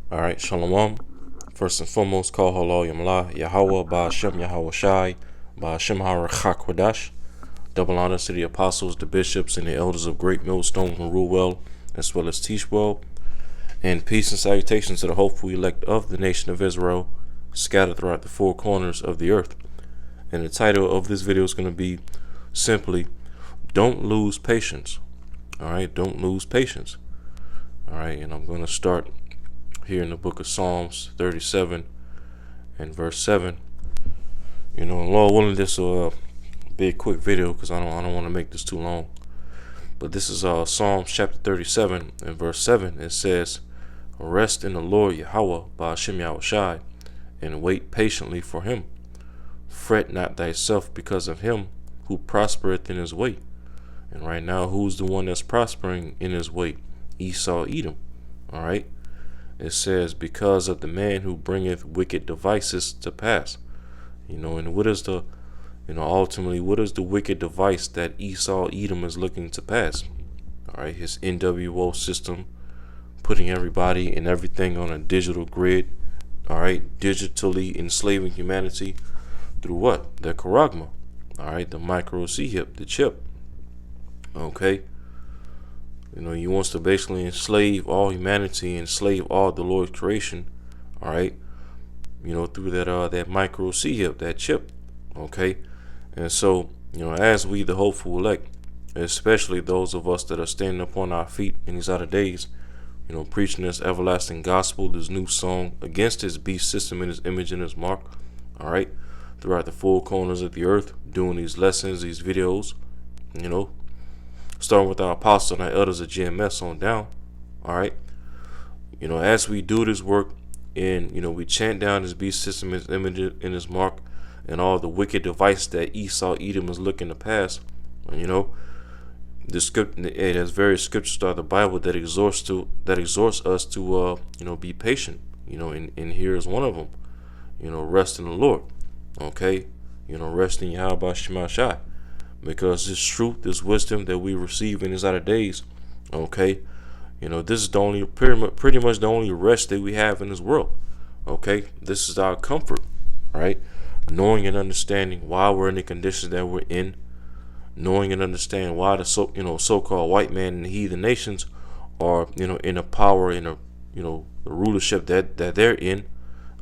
All right, Shalom. First and foremost, call halal yamla Yahweh Ba'Shem Yahweh Shai Ba'Shem HaRachakwadash. Double honors to the apostles, the bishops, and the elders of Great Millstone who rule well as well as teach well. And peace and salutations to the hopeful elect of the nation of Israel, scattered throughout the four corners of the earth. And the title of this video is going to be simply, Don't Lose Patience. All right, don't lose patience. All right, and I'm going to start here in the book of Psalms 37 and verse 7. Lord willing, this will be a quick video because I don't want to make this too long. But this is Psalms chapter 37 and verse 7. It says, Rest in the Lord Yahweh Ba'Shem Yahweh Shai, and wait patiently for him. Fret not thyself because of him who prospereth in his way. And right now, who's the one that's prospering in his way? Esau Edom. All right. It says, because of the man who bringeth wicked devices to pass. And what is the, ultimately, what is the wicked device that Esau Edom is looking to pass? All right, his NWO system, putting everybody and everything on a digital grid. All right, digitally enslaving humanity through what? The charagma. All right, the micro chip, the chip. Okay. He wants to basically enslave all humanity, enslave all the Lord's creation, all right, through that micro chip, that chip, okay. And so, as we, the hopeful elect, especially those of us that are standing upon our feet in these outer days, preaching this everlasting gospel, this new song against his beast system and his image and his mark, all right, throughout the four corners of the earth, doing these lessons, these videos, starting with our apostles and our elders of GMS on down. All right. As we do this work and, we chant down his beast system, his image and his mark, and all the wicked device that Esau Edom is looking to pass. The script, there's various scriptures throughout the Bible that exhorts us to, be patient. And here is one of them. Rest in the Lord. Okay. Rest in Yahweh Shema Shai. Because this truth, this wisdom that we receive in these outer days, okay, this is the only, pretty much the only rest that we have in this world, okay. This is our comfort, right? Knowing and understanding why we're in the conditions that we're in, knowing and understanding why the so-called white man and the heathen nations are, in a power, in a, the rulership that they're in,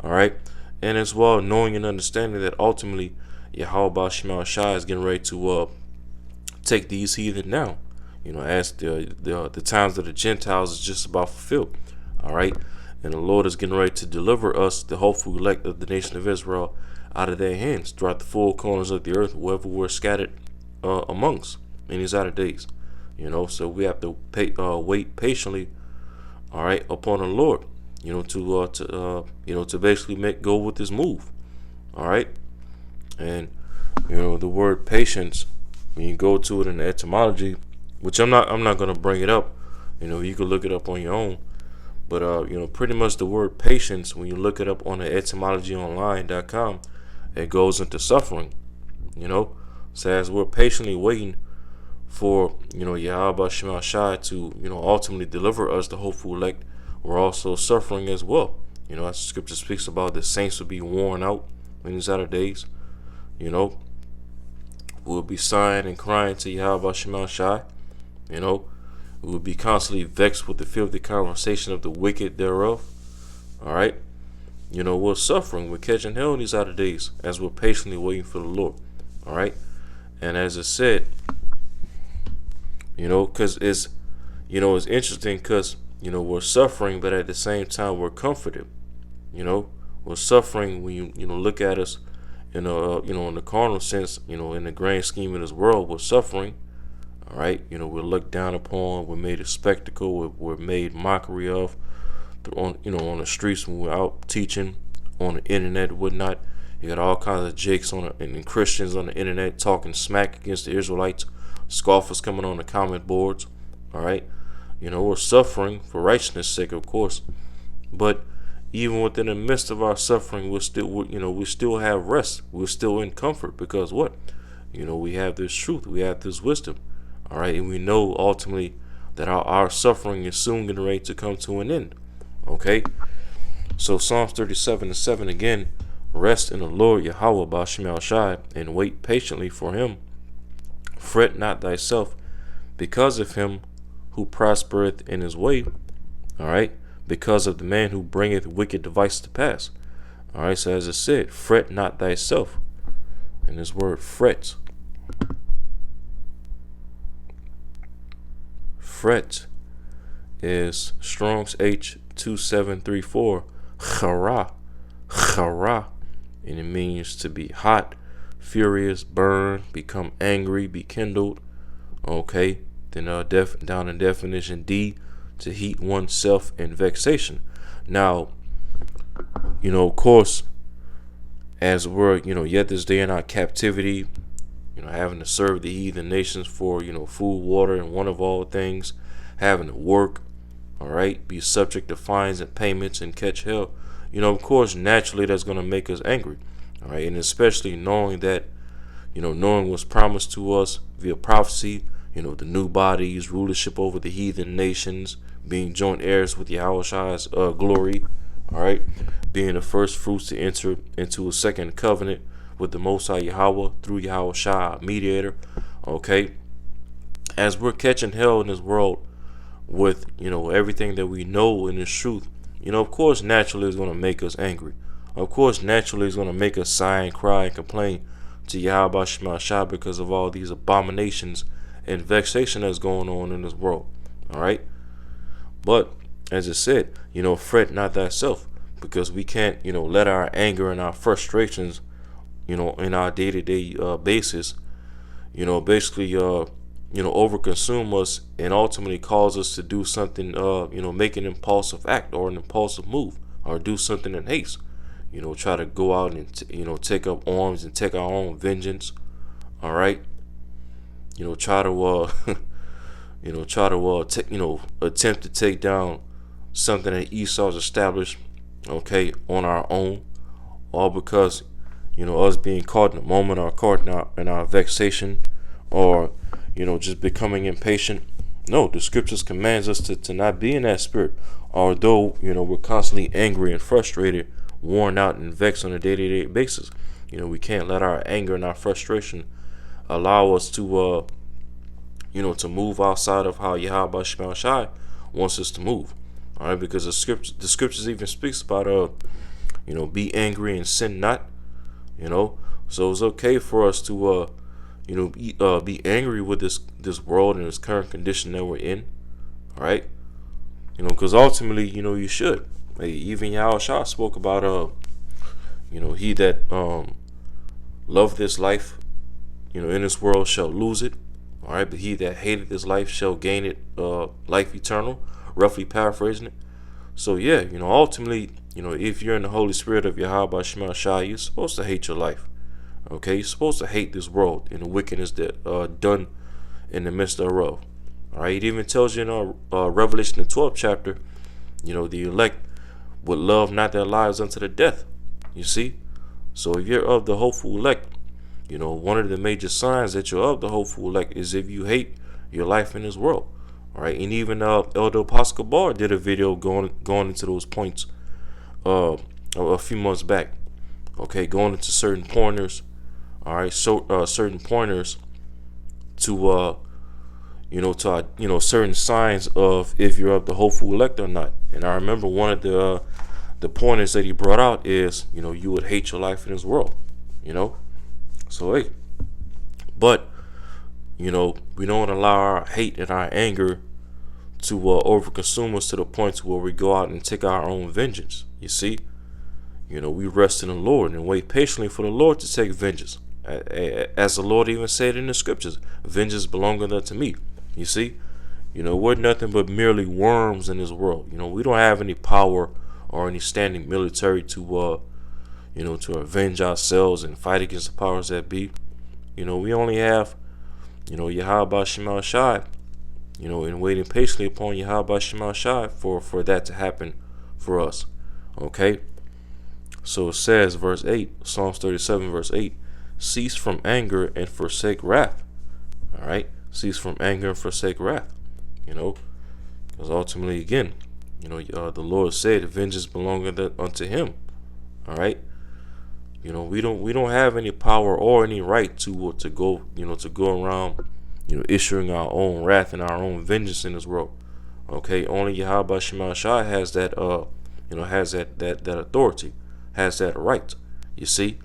all right, and as well knowing and understanding that ultimately Yahweh Shema Shai is getting ready to take these heathen down, as the times of the Gentiles is just about fulfilled. All right. And the Lord is getting ready to deliver us, the hopeful elect of the nation of Israel, out of their hands throughout the four corners of the earth, wherever we're scattered amongst in these outer days. So we have to wait patiently, all right, upon the Lord, to basically go with this move. All right. And the word patience, when you go to it in the etymology, which I'm not going to bring it up, you can look it up on your own, but pretty much the word patience, when you look it up on the etymologyonline.com, it goes into suffering. So as we're patiently waiting for Yahweh Shema Shai to ultimately deliver us, the hopeful elect, we're also suffering as well. As the scripture speaks about, the saints will be worn out in these outer days. We'll be sighing and crying to Yahweh Shema Shai. We'll be constantly vexed with the filthy conversation of the wicked thereof. All right. We're suffering. We're catching hell in these outer days as we're patiently waiting for the Lord. All right. And as I said, because it's interesting because, we're suffering, but at the same time, we're comforted. We're suffering when you look at us in in the carnal sense, in the grand scheme of this world, we're suffering. All right, we're looked down upon, we're made a spectacle, we're made mockery of, on the streets when we're out teaching, on the internet, and whatnot. You got all kinds of jakes and Christians on the internet talking smack against the Israelites, scoffers coming on the comment boards. All right, we're suffering for righteousness' sake, of course, but even within the midst of our suffering, we still have rest. We're still in comfort because what? We have this truth. We have this wisdom. All right. And we know ultimately that our suffering is soon getting ready to come to an end. Okay. So Psalms 37:7 again, rest in the Lord Yahweh Ba'Shem Shai, and wait patiently for him. Fret not thyself because of him who prospereth in his way. All right, because of the man who bringeth wicked device to pass. All right, so as it said, fret not thyself. And this word fret. Fret is Strong's H2734, chara, chara, and it means to be hot, furious, burn, become angry, be kindled. Okay, then down in definition D, to heat oneself in vexation. Now, of course, as we're, yet this day in our captivity, having to serve the heathen nations for, food, water, and one of all things, having to work, all right, be subject to fines and payments and catch hell. Of course, naturally that's going to make us angry, all right, and especially knowing that, knowing what's promised to us via prophecy, the new bodies, rulership over the heathen nations, being joint heirs with Yahweh's glory, all right, being the first fruits to enter into a second covenant with the Most High Yahweh through Yahweh mediator. Okay, as we're catching hell in this world with everything that we know in this truth, of course naturally it's going to make us angry. Of course naturally it's going to make us sigh and cry and complain to Yahweh Shema Shah because of all these abominations and vexation that's going on in this world. All right, but as it said, fret not thyself, because we can't let our anger and our frustrations in our day-to-day basis basically overconsume us and ultimately cause us to do something, make an impulsive act or an impulsive move, or do something in haste, try to go out and take up arms and take our own vengeance. All right, try to attempt to take down something that Esau's established, okay, on our own, all because us being caught in the moment, or caught in our vexation, or just becoming impatient. No, the scriptures commands us to not be in that spirit. Although we're constantly angry and frustrated, worn out and vexed on a day-to-day basis, we can't let our anger and our frustration allow us to to move outside of how Yahweh Shema Shai wants us to move. All right, because the scriptures even speaks about be angry and sin not. So it's okay for us to be angry with this world and this current condition that we're in. All right, because ultimately you should. Even Yahweh spoke about he that loved this life in this world shall lose it. All right, but he that hated this life shall gain it, life eternal, roughly paraphrasing it. So yeah, ultimately, if you're in the Holy Spirit of Yahweh Shema Shai, you're supposed to hate your life. Okay, you're supposed to hate this world and the wickedness that done in the midst thereof. All right, it even tells you in Revelation the 12th chapter, the elect would love not their lives unto the death. You see, so if you're of the hopeful elect, one of the major signs that you're of the hopeful elect is if you hate your life in this world. All right, and even Elder Apostle Bar did a video going into those points a few months back. Okay, going into certain pointers. All right, so certain pointers to certain signs of if you're of the hopeful elect or not. And I remember one of the pointers that he brought out is you would hate your life in this world. So hey, but we don't allow our hate and our anger to overconsume us to the point where we go out and take our own vengeance. You see, we rest in the Lord and wait patiently for the Lord to take vengeance. As the Lord even said in the scriptures, vengeance belongeth unto me. You see, we're nothing but merely worms in this world. We don't have any power or any standing military to to avenge ourselves and fight against the powers that be. We only have Yahweh Shema Shai, and waiting patiently upon Yahweh Shema Shai for that to happen for us. Okay, so it says, verse 8, Psalms 37 verse 8, cease from anger and forsake wrath. All right, cease from anger and forsake wrath. Because ultimately, again, the Lord said, "Vengeance belongeth unto Him." All right. We don't have any power or any right to go around, issuing our own wrath and our own vengeance in this world. Okay, only Yahweh Shema Shai has that has that authority, has that right. You see,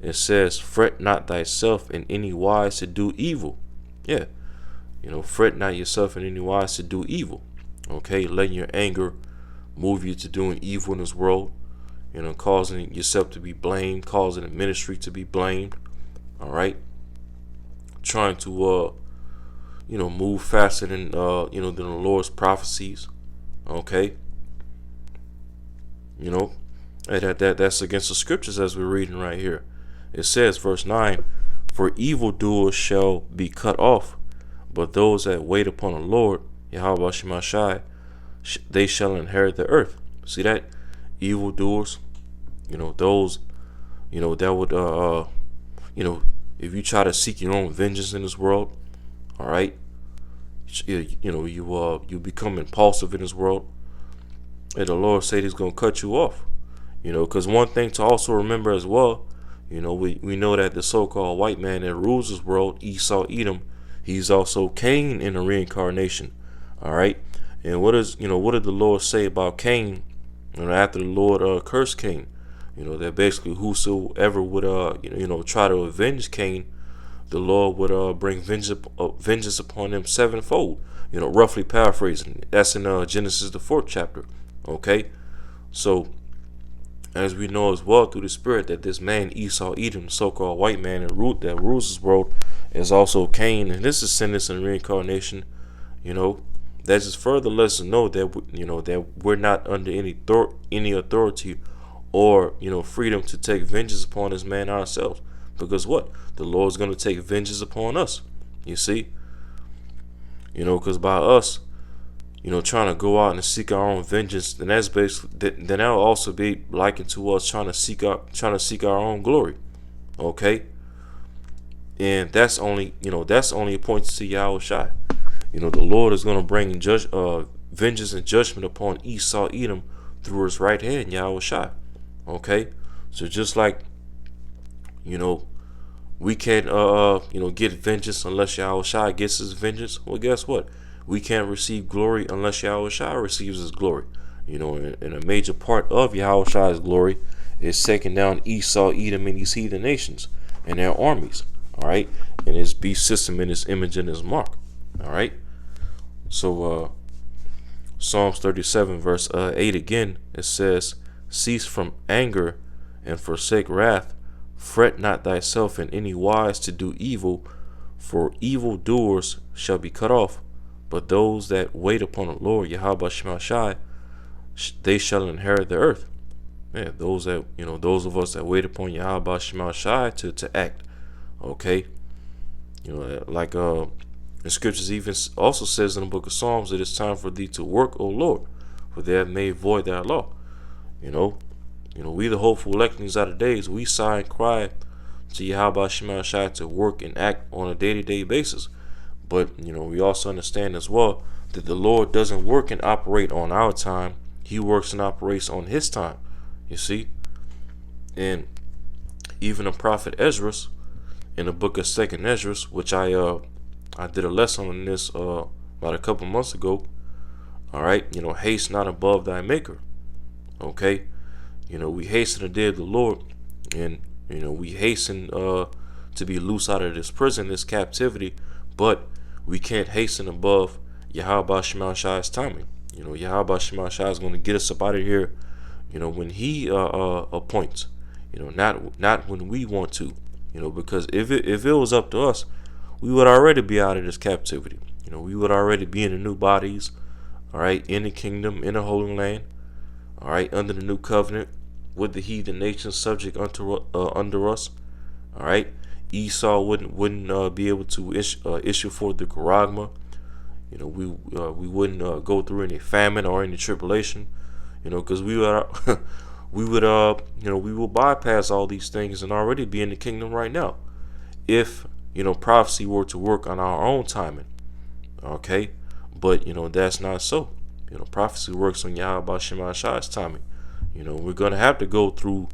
it says, "Fret not thyself in any wise to do evil." Yeah, fret not yourself in any wise to do evil. Okay, letting your anger move you to doing evil in this world, causing yourself to be blamed, causing the ministry to be blamed. All right, trying to move faster than than the Lord's prophecies. Okay, that's against the scriptures as we're reading right here. It says, verse 9, "For evildoers shall be cut off, but those that wait upon the Lord, Yahweh Shemashai, they shall inherit the earth." See that? Evildoers, those, that would, if you try to seek your own vengeance in this world, all right, you become impulsive in this world, and the Lord said He's gonna cut you off. Because one thing to also remember as well, we know that the so-called white man that rules this world, Esau, Edom, he's also Cain in the reincarnation. All right, and what did the Lord say about Cain? After the Lord cursed Cain, that basically whosoever would try to avenge Cain, the Lord would bring vengeance upon him sevenfold. Roughly paraphrasing. That's in Genesis the 4th chapter. Okay, so as we know as well through the Spirit that this man Esau, Edom, so-called white man that rules this world, is also Cain, and this is descendants in reincarnation. That just further lets us know that that we're not under any authority or freedom to take vengeance upon this man ourselves, because what, the Lord's going to take vengeance upon us. You see, because by us trying to go out and seek our own vengeance, then that's basically then that'll also be likened to us trying to seek our own glory. Okay, and that's only appointed to Yahweh Shai. The Lord is going to bring vengeance and judgment upon Esau, Edom, through His right hand, Yahweh Shai. Okay, so just like we can't get vengeance unless Yahweh Shai gets His vengeance. Well, guess what? We can't receive glory unless Yahweh Shai receives His glory. And a major part of Yahweh Shai's glory is taking down Esau, Edom, and these heathen nations and their armies. All right, and His beast system and His image and His mark. All right, so Psalms 37 verse 8 again, it says, "Cease from anger and forsake wrath. Fret not thyself in any wise to do evil, for evildoers shall be cut off, but those that wait upon the Lord, Yahweh Shemashai, they shall inherit the earth." Yeah, those of us that wait upon Yahweh Shemashai to act. Okay, like the scriptures even also says in the book of Psalms, "It is time for thee to work, O Lord, for they have made void thy law." We the hopeful electings out of days, we sigh and cry to Yahweh Shemashai to work and act on a day-to-day basis. But we also understand as well that the Lord doesn't work and operate on our time. He works and operates on His time. You see, and even the prophet Esdras, in the book of 2nd Esdras, which I did a lesson on this about a couple months ago. All right, haste not above thy maker. Okay, we hasten the day of the Lord, and we hasten to be loose out of this prison, this captivity, but we can't hasten above Yahweh Shemashai's timing. Yahweh Shemashai is going to get us up out of here, when He appoints, not when we want to, because if it was up to us, we would already be out of this captivity. We would already be in the new bodies, all right, in the kingdom, in the Holy Land, all right, under the new covenant, with the heathen nations subject under us, all right. Esau wouldn't be able to issue forth the charagma. We wouldn't go through any famine or any tribulation, because we will bypass all these things and already be in the kingdom right now, if prophecy were to work on our own timing. Okay, but that's not so. prophecy works on Yahweh Shema Shai's timing. We're going to have to go through,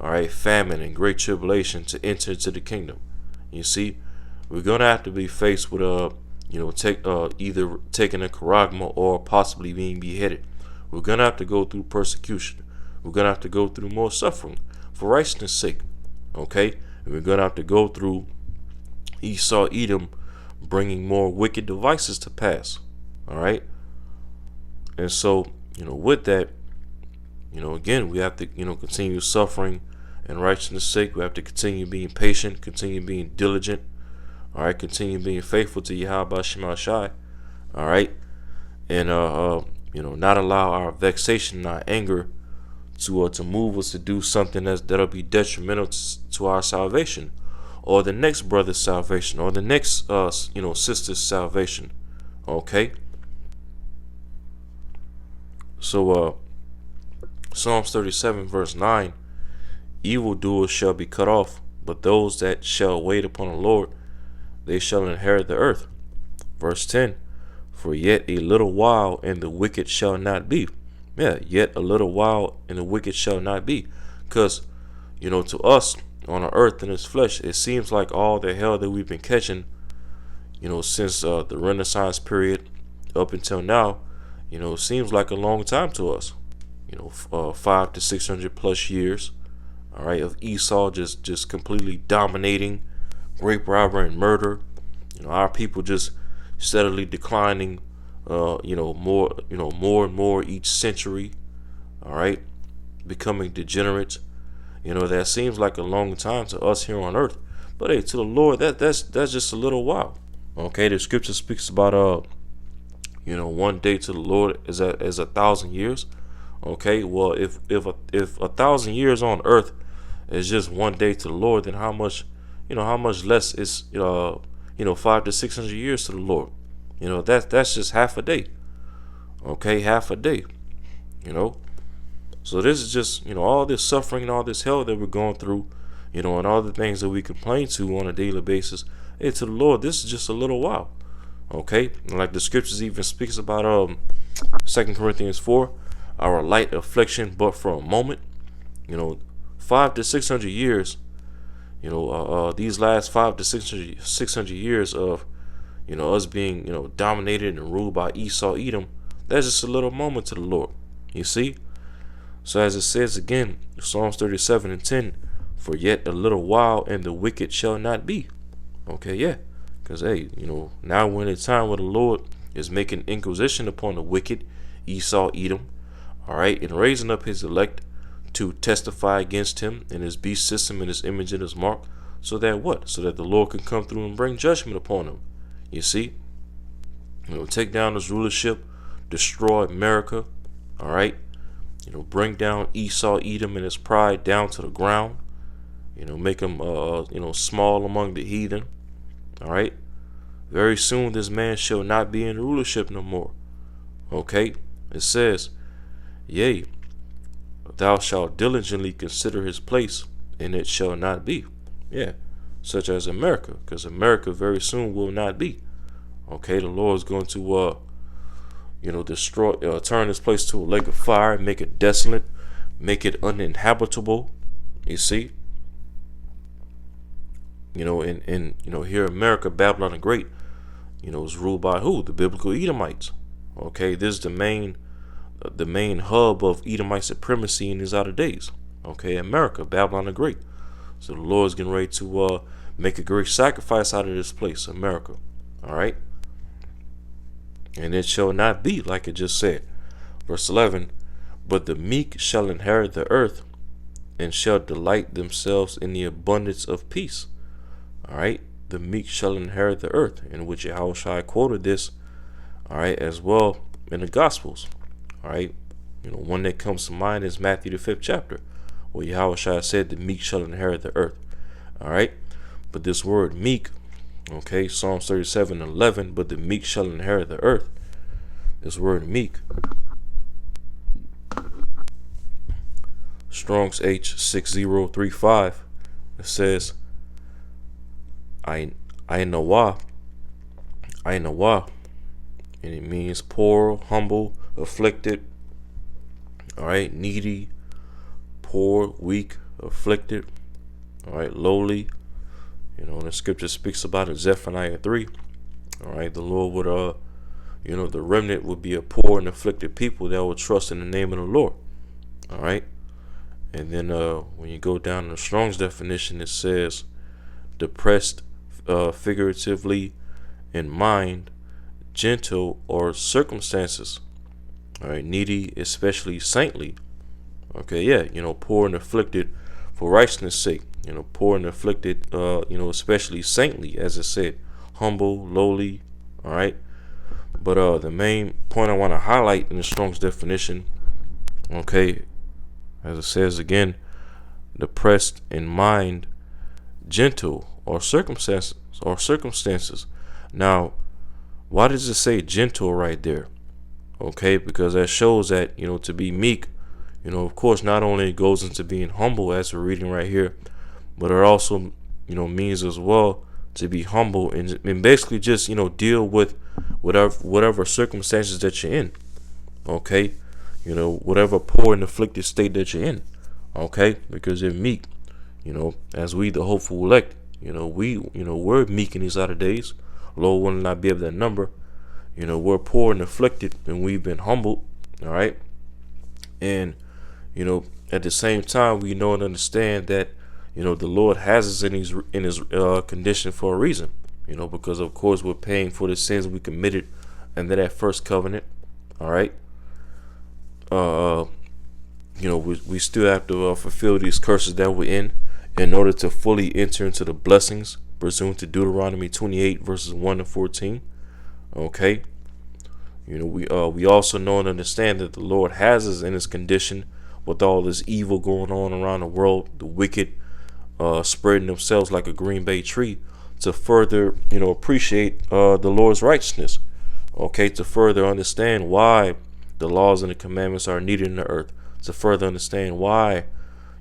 all right, famine and great tribulation to enter into the kingdom. You see, we're going to have to be faced with either taking a charagma or possibly being beheaded. We're going to have to go through persecution. We're going to have to go through more suffering for righteousness' sake. Okay? And we're going to have to go through Esau, Edom, bringing more wicked devices to pass. All right? And so, with that, again, we have to, continue suffering and righteousness' sake. We have to continue being patient, continue being diligent. All right, continue being faithful to Yahweh Shema Shai. All right, and not allow our vexation and our anger to move us to do something that'll be detrimental to our salvation, or the next brother's salvation, or the next sister's salvation. Okay. So Psalms 37 verse 9, evildoers shall be cut off, but those that shall wait upon the Lord, they shall inherit the earth. Verse 10, for yet a little while and the wicked shall not be. Yeah, yet a little while and the wicked shall not be. Because, to us on the earth in this flesh, it seems like all the hell that we've been catching, since the Renaissance period up until now, seems like a long time to us. 500 to 600 plus years, all right, of Esau just completely dominating, rape, robbery, and murder. Our people just steadily declining, more and more each century, all right, becoming degenerate. That seems like a long time to us here on earth, but hey, to the Lord, that's just a little while. Okay, the scripture speaks about one day to the Lord is 1,000 years. Okay, well, if 1,000 years on earth is just one day to the Lord, then how much less is 500 to 600 years to the Lord? That's just half a day. Okay, half a day. So this is just all this suffering and all this hell that we're going through, and all the things that we complain to on a daily basis. Hey, to the Lord, this is just a little while. Okay, and like the scriptures even speaks about 2 Corinthians 4, our light affliction but for a moment. 500 to 600 years, these last 500 to 600 years of us being dominated and ruled by Esau, Edom, that's just a little moment to the Lord. You see? So as it says again, Psalms 37 and 10, for yet a little while and the wicked shall not be. Okay, yeah. Because, hey, now we're in a time where the Lord is making inquisition upon the wicked, Esau, Edom, all right, and raising up his elect to testify against him and his beast system and his image and his mark, so that what? So that the Lord can come through and bring judgment upon him. You see? Take down his rulership, destroy America, all right? Bring down Esau, Edom, and his pride down to the ground. Make him, small among the heathen. All right. Very soon this man shall not be in rulership no more. Okay. It says, yea, thou shalt diligently consider his place, and it shall not be. Yeah. Such as America, because America very soon will not be. Okay. The Lord is going to, destroy, turn this place to a lake of fire, make it desolate, make it uninhabitable. You see? Here in America, Babylon the Great, is ruled by who? The biblical Edomites. Okay, this is the main hub of Edomite supremacy in these outer days. Okay, America, Babylon the Great. So the Lord's getting ready to make a great sacrifice out of this place, America. All right, and it shall not be like it just said. Verse 11, but the meek shall inherit the earth, and shall delight themselves in the abundance of peace. All right, the meek shall inherit the earth, in which Yahushua quoted this, all right, as well in the Gospels. All right, one that comes to mind is Matthew the 5th chapter, where Yahushua said the meek shall inherit the earth. All right, but this word meek, okay, Psalms 37:11, but the meek shall inherit the earth. This word meek, Strong's H6035, it says, I know why, and it means poor, humble, afflicted, all right, needy, poor, weak, afflicted, all right, lowly. The scripture speaks about in Zephaniah 3. All right, the Lord would, the remnant would be a poor and afflicted people that would trust in the name of the Lord. All right, and then when you go down to the Strong's definition, it says depressed, figuratively in mind, gentle or circumstances. All right, needy, especially saintly. Okay, yeah, poor and afflicted for righteousness' sake. Poor and afflicted, especially saintly, as it said, humble, lowly. All right, but the main point I want to highlight in the Strong's definition, okay, as it says again, depressed in mind, gentle or circumstances. Now, why does it say gentle right there? Okay, because that shows that, to be meek, of course, not only goes into being humble as we're reading right here, but it also, means as well to be humble and basically just, deal with whatever circumstances that you're in. Okay, whatever poor and afflicted state that you're in. Okay, because they're meek. As we, the hopeful elect, we're meek in these latter days. Lord will not be able to number. We're poor and afflicted, and we've been humbled. All right, and at the same time, we know and understand that the Lord has us in His condition for a reason. Because of course we're paying for the sins we committed under that first covenant. All right. We still have to fulfill these curses that we're in order to fully enter into the blessings pursuant to Deuteronomy 28 verses 1 to 14. Okay. We also know and understand that the Lord has us in His condition with all this evil going on around the world, the wicked spreading themselves like a green bay tree, to further, appreciate the Lord's righteousness. Okay, to further understand why the laws and the commandments are needed in the earth, to further understand why,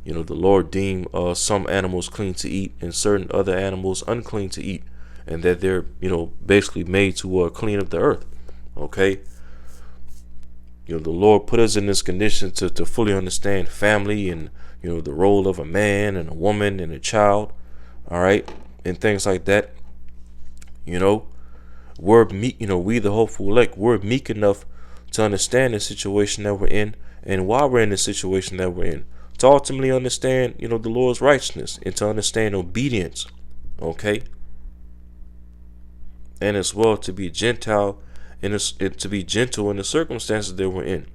the Lord deemed some animals clean to eat and certain other animals unclean to eat, and that they're, basically made to clean up the earth. Okay. The Lord put us in this condition to fully understand family and, the role of a man and a woman and a child. All right. And things like that. We're meek, we the hopeful elect, we're meek enough to understand the situation that we're in and why we're in the situation that we're in. To ultimately understand, the Lord's righteousness and to understand obedience. Okay. And as well to be Gentile and to be gentle in the circumstances that we're in,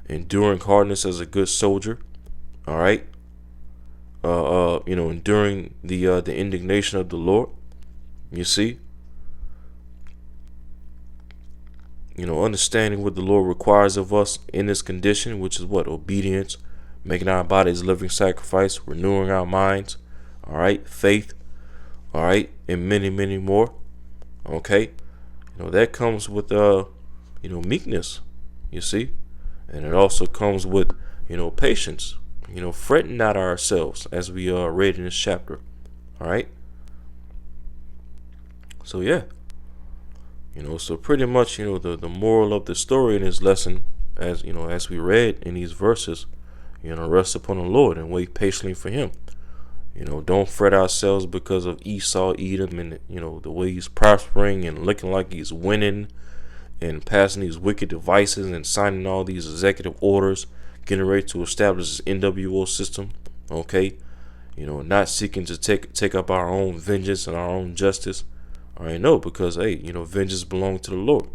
enduring hardness as a good soldier. All right. Enduring the indignation of the Lord. You see, understanding what the Lord requires of us in this condition, which is what? Obedience, making our bodies a living sacrifice, renewing our minds. All right. Faith. All right. And many, many more. Okay. That comes with, meekness, you see, and it also comes with, patience, fretting not ourselves, as we read in this chapter. All right. So, yeah, so pretty much, the moral of the story in this lesson, as we read in these verses, rest upon the Lord and wait patiently for Him. Don't fret ourselves because of Esau, Edom, and, the way he's prospering and looking like he's winning and passing these wicked devices and signing all these executive orders, getting ready to establish this NWO system. Okay. Not seeking to take up our own vengeance and our own justice. All right. No, because, hey, vengeance belongs to the Lord.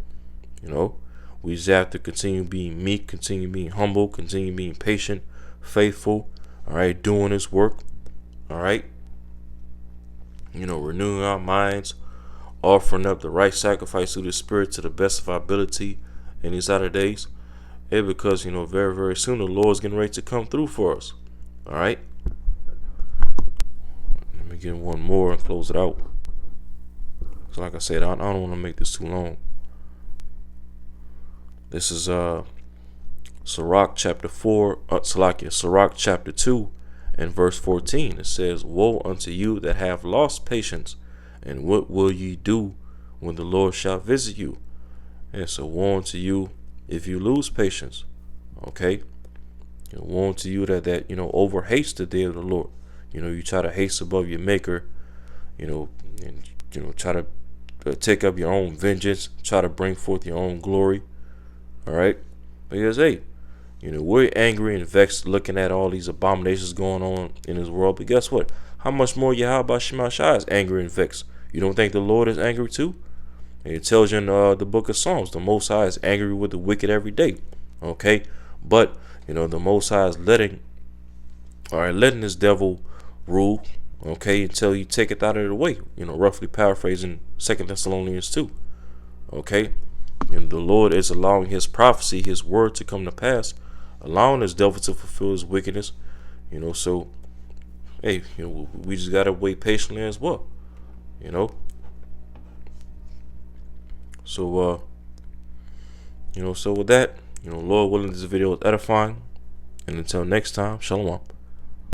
We just have to continue being meek, continue being humble, continue being patient, faithful. All right. Doing His work. All right. Renewing our minds, offering up the right sacrifice through the Spirit to the best of our ability in these latter days. And because, very, very soon the Lord's getting ready to come through for us. All right. Let me get one more and close it out. So like I said, I don't want to make this too long. This is Sirach chapter 4, Sirach chapter 2. And verse 14, it says, "Woe unto you that have lost patience, and what will ye do when the Lord shall visit you?" And so woe unto you if you lose patience, okay, woe unto you that over haste the day of the Lord. You try to haste above your maker, and try to take up your own vengeance, try to bring forth your own glory. All right, because hey, we're angry and vexed looking at all these abominations going on in this world. But guess what? How much more Yahweh Shema Shai is angry and vexed? You don't think the Lord is angry too? And it tells you in the book of Psalms, the Most High is angry with the wicked every day. Okay, but the Most High is letting this devil rule. Okay, until you take it out of the way. Roughly paraphrasing 2 Thessalonians 2. Okay, and the Lord is allowing His prophecy, His word to come to pass, allowing this devil to fulfill his wickedness. So hey, we just gotta wait patiently as well. So so with that, Lord willing, this video is edifying. And until next time, shalom.